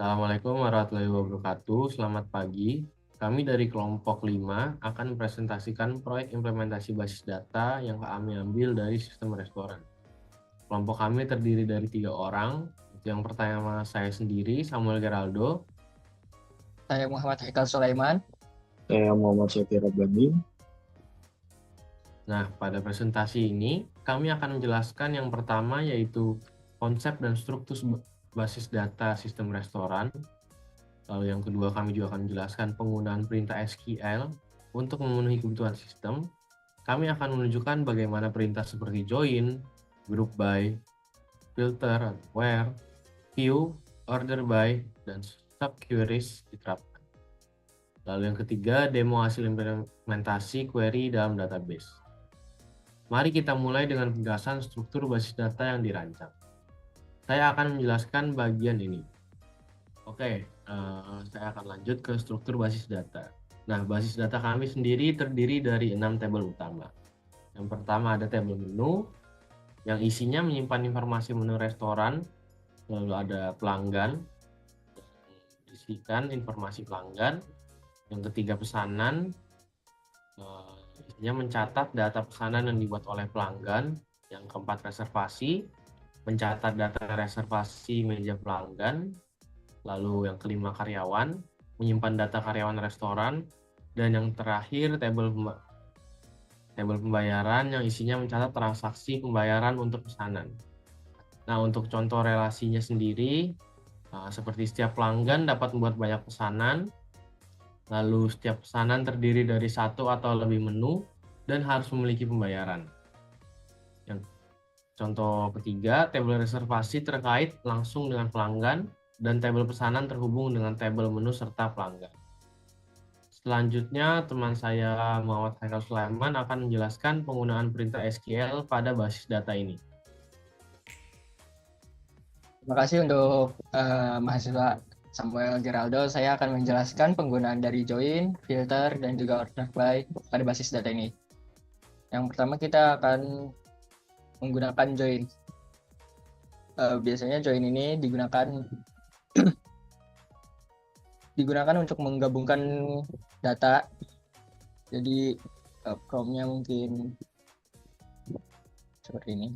Assalamualaikum warahmatullahi wabarakatuh. Selamat pagi. Kami dari kelompok 5 akan mempresentasikan proyek implementasi basis data yang kami ambil dari sistem restoran. Kelompok kami terdiri dari 3 orang. Yang pertama saya sendiri, Samuel Geraldo. Saya Muhammad Haikal Sulaiman. Saya Muhammad Syakir Abadi. Nah, pada presentasi ini kami akan menjelaskan yang pertama yaitu konsep dan struktur basis data sistem restoran. Lalu yang kedua kami juga akan menjelaskan penggunaan perintah SQL untuk memenuhi kebutuhan sistem. Kami akan menunjukkan bagaimana perintah seperti join, group by, filter, where, view, order by, dan subqueries diterapkan. Lalu yang ketiga, demo hasil implementasi query dalam database. Mari kita mulai dengan penjelasan struktur basis data yang dirancang. Saya akan menjelaskan bagian ini. Oke, saya akan lanjut ke struktur basis data. Nah, basis data kami sendiri terdiri dari 6 tabel utama. Yang pertama ada tabel menu, yang isinya menyimpan informasi menu restoran, lalu ada pelanggan, isikan informasi pelanggan. Yang ketiga pesanan, isinya mencatat data pesanan yang dibuat oleh pelanggan. Yang keempat reservasi, mencatat data reservasi meja pelanggan. Lalu yang kelima karyawan, menyimpan data karyawan restoran. Dan yang terakhir tabel pembayaran yang isinya mencatat transaksi pembayaran untuk pesanan. Nah, untuk contoh relasinya sendiri, seperti setiap pelanggan dapat membuat banyak pesanan, lalu setiap pesanan terdiri dari satu atau lebih menu, dan harus memiliki pembayaran. Yang contoh ketiga, tabel reservasi terkait langsung dengan pelanggan, dan tabel pesanan terhubung dengan tabel menu serta pelanggan. Selanjutnya, teman saya Muhammad Haikal Sulaiman akan menjelaskan penggunaan perintah SQL pada basis data ini. Terima kasih untuk mahasiswa Samuel Geraldo. Saya akan menjelaskan penggunaan dari join, filter, dan juga order by pada basis data ini. Yang pertama kita akan menggunakan join. Biasanya join ini digunakan untuk menggabungkan data. Jadi prompt-nya mungkin seperti ini.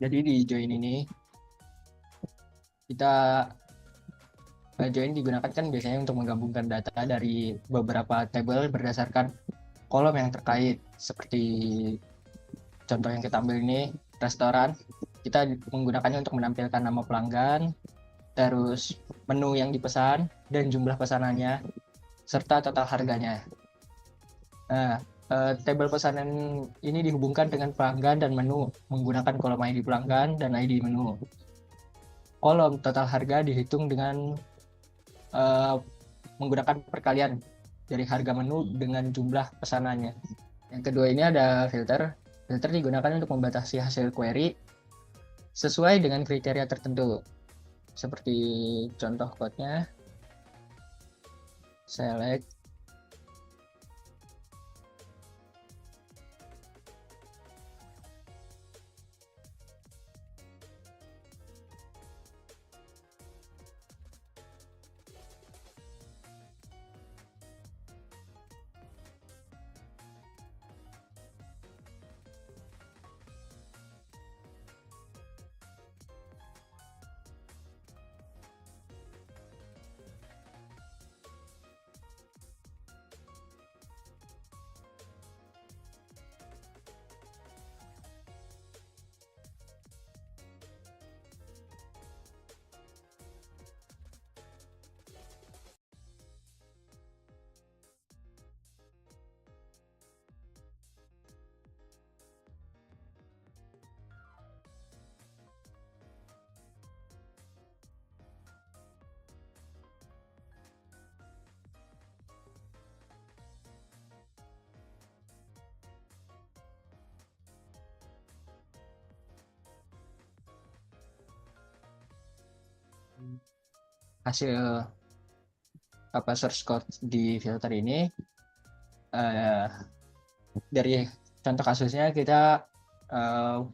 Jadi di join ini kita join digunakan kan biasanya untuk menggabungkan data dari beberapa table berdasarkan kolom yang terkait. Seperti contoh yang kita ambil ini, restoran. Kita menggunakannya untuk menampilkan nama pelanggan, terus menu yang dipesan, dan jumlah pesanannya, serta total harganya. Nah, tabel pesanan ini dihubungkan dengan pelanggan dan menu menggunakan kolom ID pelanggan dan ID menu. Kolom total harga dihitung dengan menggunakan perkalian dari harga menu dengan jumlah pesanannya. Yang kedua ini ada filter. Filter digunakan untuk membatasi hasil query sesuai dengan kriteria tertentu. Seperti contoh code-nya, select, hasil source code di filter ini. Dari contoh kasusnya kita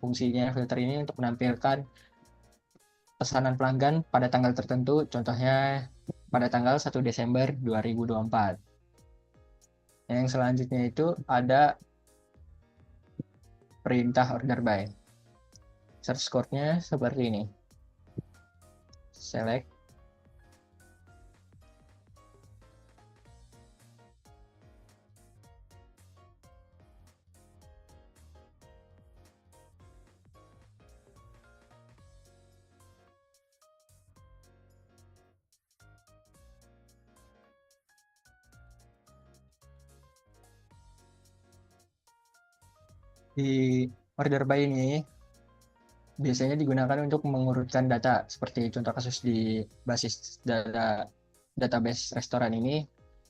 fungsinya filter ini untuk menampilkan pesanan pelanggan pada tanggal tertentu, contohnya pada tanggal 1 Desember 2024. Yang selanjutnya itu ada perintah order by. Search code-nya seperti ini. Select. Di order by ini biasanya digunakan untuk mengurutkan data, seperti contoh kasus di basis database restoran ini,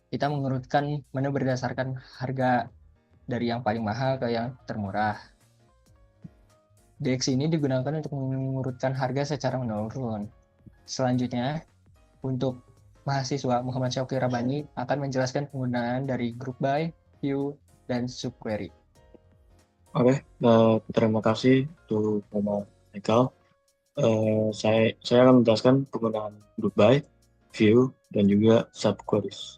kita mengurutkan menu berdasarkan harga dari yang paling mahal ke yang termurah. DX ini digunakan untuk mengurutkan harga secara menurun. Selanjutnya, untuk mahasiswa, Muhammad Syauqi Rabani akan menjelaskan penggunaan dari group by, view, dan subquery. Oke, terima kasih untuk Muhammad Michael. Saya akan menjelaskan penggunaan group by, view, dan juga subqueries.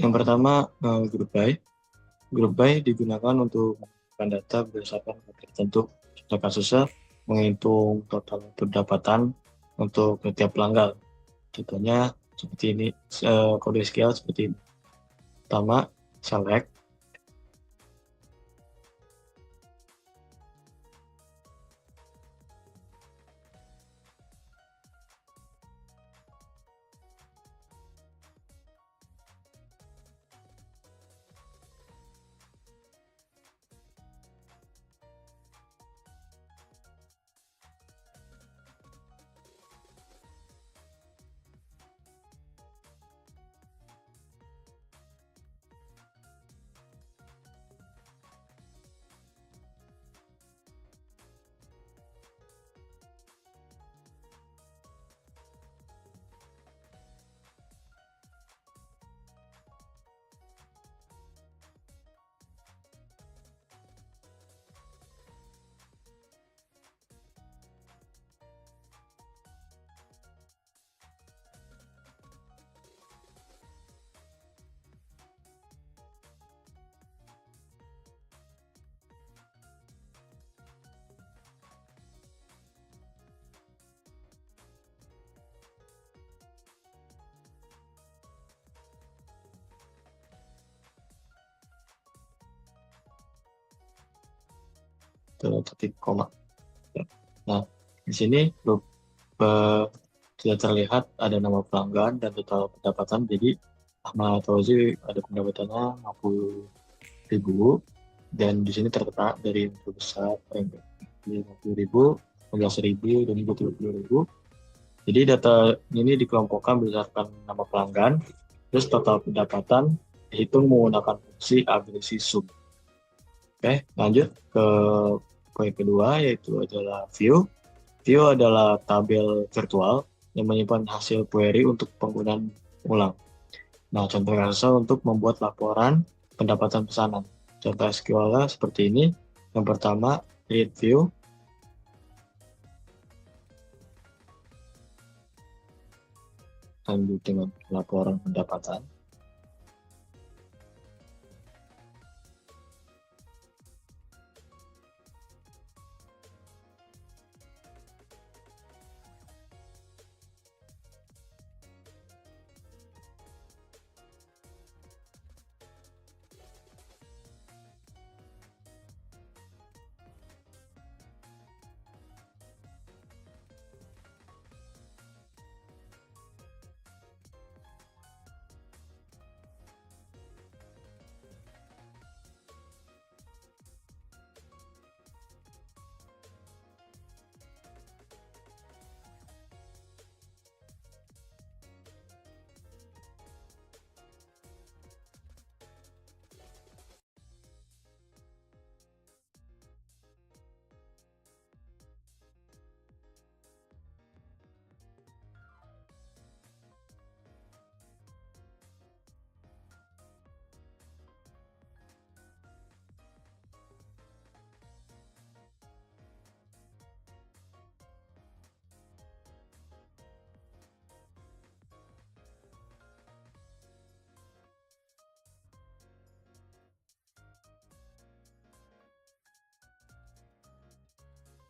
Yang pertama, group by. Group by digunakan untuk mengumpulkan data berdasarkan kriteria tertentu. Contoh kasusnya menghitung total pendapatan untuk setiap pelanggan. Contohnya seperti ini, kode SQL seperti ini. Pertama, select. Titik koma. Nah, di sini sudah terlihat ada nama pelanggan dan total pendapatan. Jadi Ahmad Fauzi ada pendapatannya 50.000 dan di sini tertera dari yang terbesar 50.000, 15.000 dan 20.000. Jadi data ini dikelompokkan berdasarkan nama pelanggan, terus total pendapatan dihitung menggunakan fungsi agresi sum. Oke, lanjut ke poin kedua, yaitu adalah view. View adalah tabel virtual yang menyimpan hasil query untuk penggunaan ulang. Nah, contoh kasusnya untuk membuat laporan pendapatan pesanan. Contoh SQL seperti ini. Yang pertama, create view. Lanjut dengan laporan pendapatan.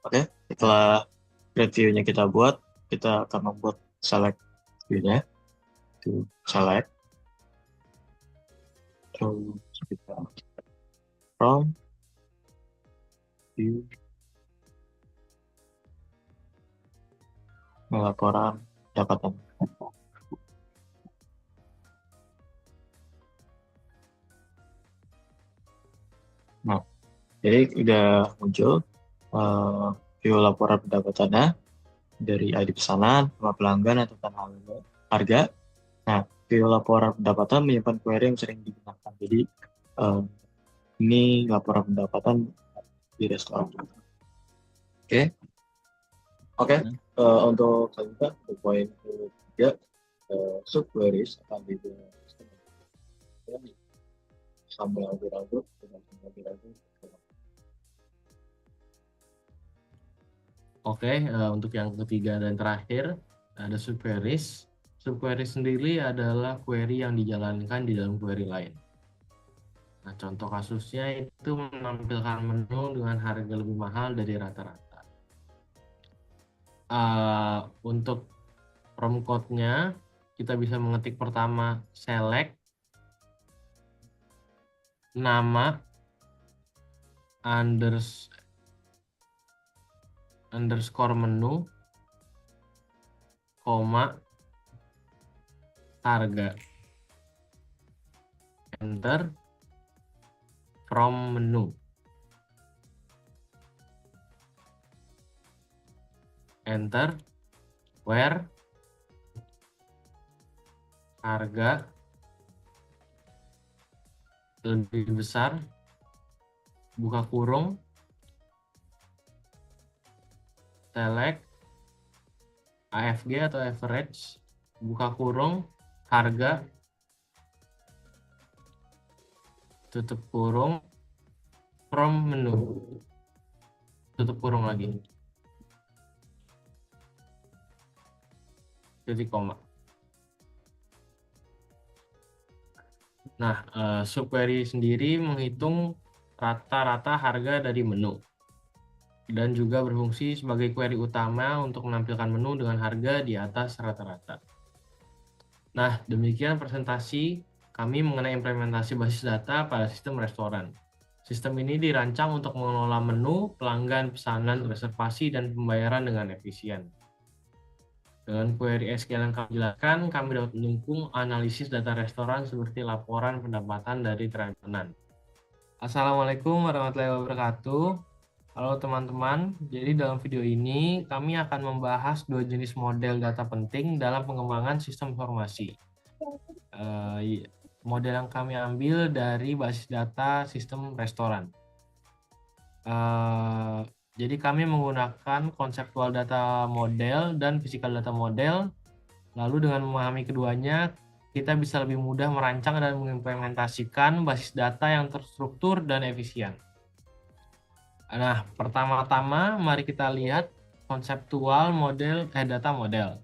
Oke, setelah review-nya kita buat, kita akan membuat select view-nya. To select, terus kita from view laporan pendapatan. Nah, jadi udah muncul view laporan pendapatannya dari ID pesanan, nama pelanggan, atau harga. Nah, view laporan pendapatan menyimpan query yang sering digunakan. Jadi, ini laporan pendapatan di restoran. Oke. Untuk selanjutnya, untuk poin ketiga, subqueries akan dijelaskan sambil ragu-ragu dengan ragu-ragu. Oke, untuk yang ketiga dan terakhir ada subqueries. Subqueries sendiri adalah query yang dijalankan di dalam query lain. Nah, contoh kasusnya itu menampilkan menu dengan harga lebih mahal dari rata-rata. Untuk prompt code-nya, kita bisa mengetik pertama select nama underscore menu, koma harga. Enter from menu. Enter where harga lebih besar, buka kurung, select AFG atau average, buka kurung, harga, tutup kurung, from menu, tutup kurung lagi, titik koma. Nah, subquery sendiri menghitung rata-rata harga dari menu dan juga berfungsi sebagai query utama untuk menampilkan menu dengan harga di atas rata-rata. Nah, demikian presentasi kami mengenai implementasi basis data pada sistem restoran. Sistem ini dirancang untuk mengelola menu, pelanggan, pesanan, reservasi, dan pembayaran dengan efisien. Dengan query SQL yang kami jelaskan, kami dapat mendukung analisis data restoran seperti laporan pendapatan dari pesanan. Assalamualaikum warahmatullahi wabarakatuh. Halo teman-teman, jadi dalam video ini kami akan membahas dua jenis model data penting dalam pengembangan sistem informasi. Model yang kami ambil dari basis data sistem restoran. Jadi kami menggunakan konseptual data model dan physical data model. Lalu dengan memahami keduanya, kita bisa lebih mudah merancang dan mengimplementasikan basis data yang terstruktur dan efisien. Nah, pertama-tama mari kita lihat konseptual model data model.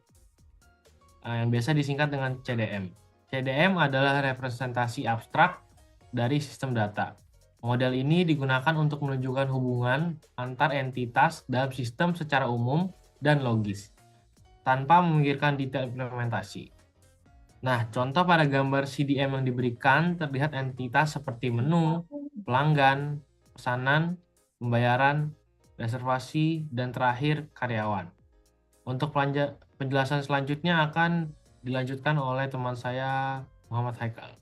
Yang biasa disingkat dengan CDM. CDM adalah representasi abstrak dari sistem data. Model ini digunakan untuk menunjukkan hubungan antar entitas dalam sistem secara umum dan logis, tanpa memikirkan detail implementasi. Nah, contoh pada gambar CDM yang diberikan terlihat entitas seperti menu, pelanggan, pesanan, pembayaran, reservasi, dan terakhir karyawan. Untuk penjelasan selanjutnya akan dilanjutkan oleh teman saya, Muhammad Haikal.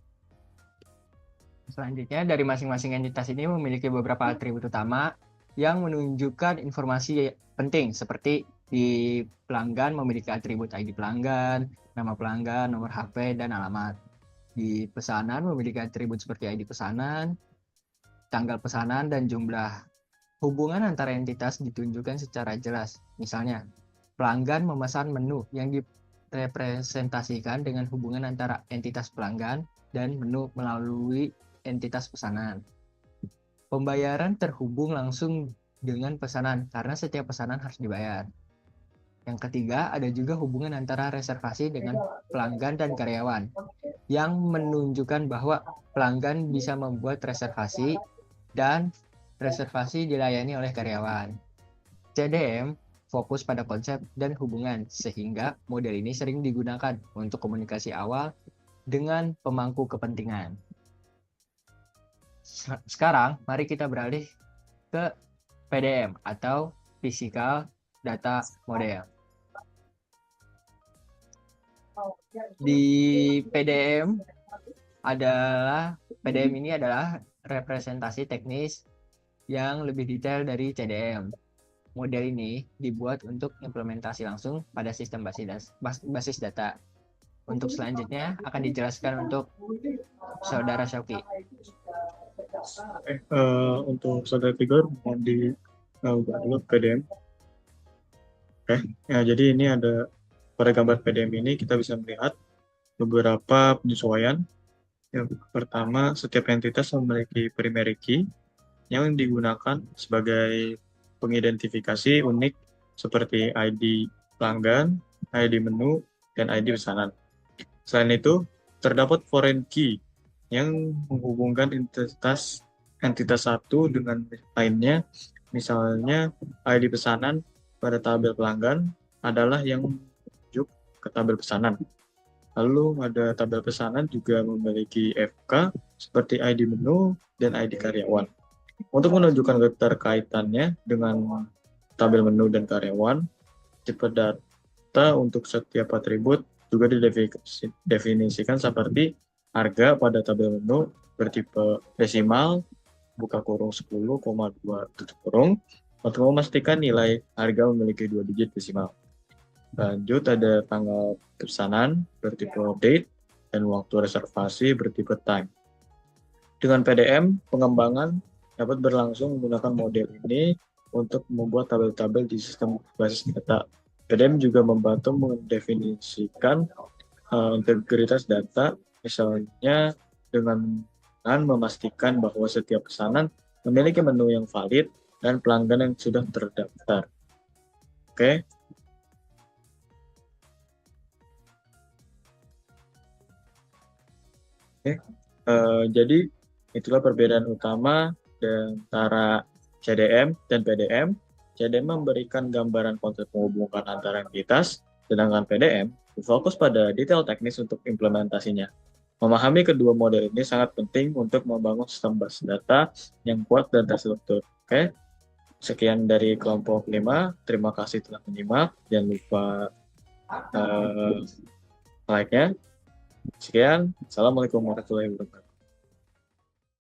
Selanjutnya, dari masing-masing entitas ini memiliki beberapa atribut utama yang menunjukkan informasi penting, seperti di pelanggan memiliki atribut ID pelanggan, nama pelanggan, nomor HP, dan alamat. Di pesanan memiliki atribut seperti ID pesanan, tanggal pesanan, dan jumlah. Hubungan antara entitas ditunjukkan secara jelas. Misalnya, pelanggan memesan menu yang direpresentasikan dengan hubungan antara entitas pelanggan dan menu melalui entitas pesanan. Pembayaran terhubung langsung dengan pesanan karena setiap pesanan harus dibayar. Yang ketiga, ada juga hubungan antara reservasi dengan pelanggan dan karyawan yang menunjukkan bahwa pelanggan bisa membuat reservasi dan reservasi dilayani oleh karyawan. CDM fokus pada konsep dan hubungan, sehingga model ini sering digunakan untuk komunikasi awal dengan pemangku kepentingan. Sekarang, mari kita beralih ke PDM atau Physical Data Model. Di PDM ini adalah representasi teknis yang lebih detail dari CDM. Model ini dibuat untuk implementasi langsung pada sistem basis data. Untuk selanjutnya akan dijelaskan untuk Saudara Syauki. Untuk Saudara Tigor, mohon diubah dulu PDM. Ya, jadi ini ada pada gambar PDM ini kita bisa melihat beberapa penyesuaian. Yang pertama, setiap entitas memiliki primary key yang digunakan sebagai pengidentifikasi unik seperti ID pelanggan, ID menu, dan ID pesanan. Selain itu, terdapat foreign key yang menghubungkan entitas satu dengan lainnya. Misalnya, ID pesanan pada tabel pelanggan adalah yang merujuk ke tabel pesanan. Lalu ada tabel pesanan juga memiliki FK seperti ID menu dan ID karyawan. Untuk menunjukkan keterkaitannya dengan tabel menu dan karyawan, tipe data untuk setiap atribut juga didefinisikan seperti harga pada tabel menu bertipe desimal, buka kurung 10,2 tutup kurung, untuk memastikan nilai harga memiliki 2 digit desimal. Lanjut ada tanggal pesanan bertipe date dan waktu reservasi bertipe time. Dengan PDM, pengembangan dapat berlangsung menggunakan model ini untuk membuat tabel-tabel di sistem basis data. PDM juga membantu mendefinisikan integritas data, misalnya dengan memastikan bahwa setiap pesanan memiliki menu yang valid dan pelanggan yang sudah terdaftar. Oke. Jadi itulah perbedaan utama antara CDM dan PDM. CDM memberikan gambaran konsep menghubungkan antara entitas, sedangkan PDM berfokus pada detail teknis untuk implementasinya. Memahami kedua model ini sangat penting untuk membangun sistem basis data yang kuat dan terstruktur. Oke, sekian dari kelompok 5. Terima kasih telah menyimak. Jangan lupa like-nya. Sekian. Assalamualaikum warahmatullahi wabarakatuh.